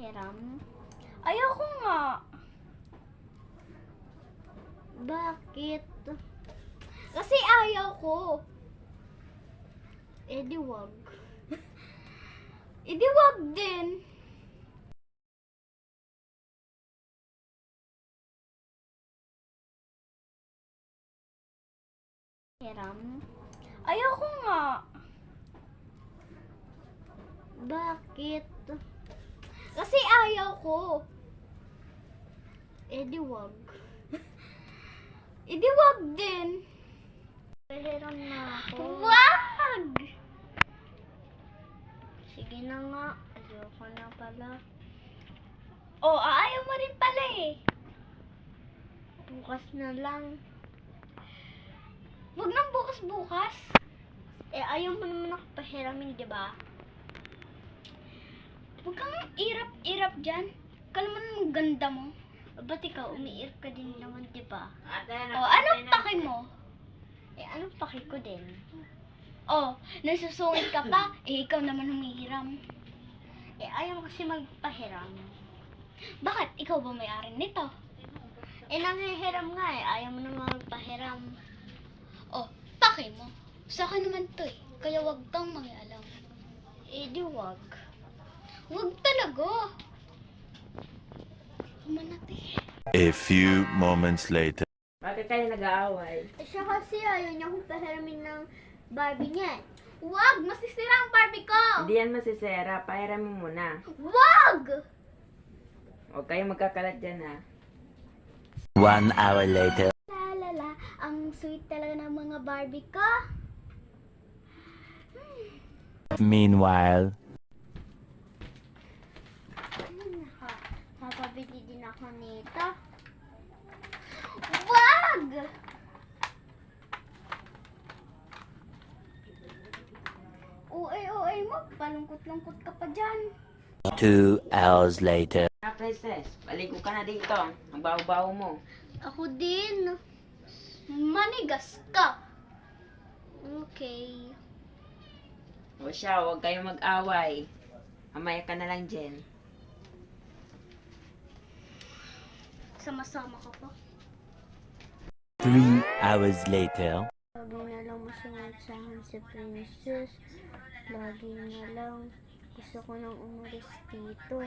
Hiram? Ayoko nga. Bakit? Kasi ayaw ko. Eh di wag. Eh di wag din. Hiram? Ayoko nga. Bakit? Kasi ayaw ko. Eh di wag. Eh di wag din. Hiram na ako. Wag! Sige na nga. Ayoko na pala. Oh, ayaw mo rin pala eh. Bukas na lang. Wag nang bukas-bukas. Eh, ayaw mo naman ako pahiramin, di ba? Huwag kang irap-irap dyan. Kala mo naman ganda mo. Ba't ikaw, umiirap ka din naman, di ba? Oh, anong paki mo? Eh, anong paki ko din? Oh, nasusungit ka pa. Eh, ikaw naman humihiram. Eh, ayaw mo kasi magpahiram. Bakit? Ikaw ba may-ari nito? Eh, nanghihiram nga eh. Ayaw mo naman magpahiram. Oh, paki mo. Sa akin naman to eh. Kaya wag kang mangialam. Eh, di wag. Wag talaga. Kumanati. A few moments later. Bakit kayo nag-aaway? Eh, siya kasi ayaw niya akong pahiramin ng Barbie niya. Wag! Masisira ang Barbie ko! Hindi yan masisera. Pahiramin mo na. Wag! Huwag kayong magkakalat dyan ha. 1 hour later. Lalala, ang sweet talaga ng mga Barbie ko. Meanwhile. Papabili din ako nito. Wag! Uy, mo. Palungkot-lungkot ka pa dyan. 2 hours later. Princess, paligo ka na dito. Ang baho-baho mo. Ako din. Manigas ka. Okay. O siya, huwag kayong mag-away. Mamaya ka na lang dyan. Sama-sama ka pa. 3 hours later. Lagi na lang masunod sa akin si Princess. Lagi na lang gusto ko nang umalis dito.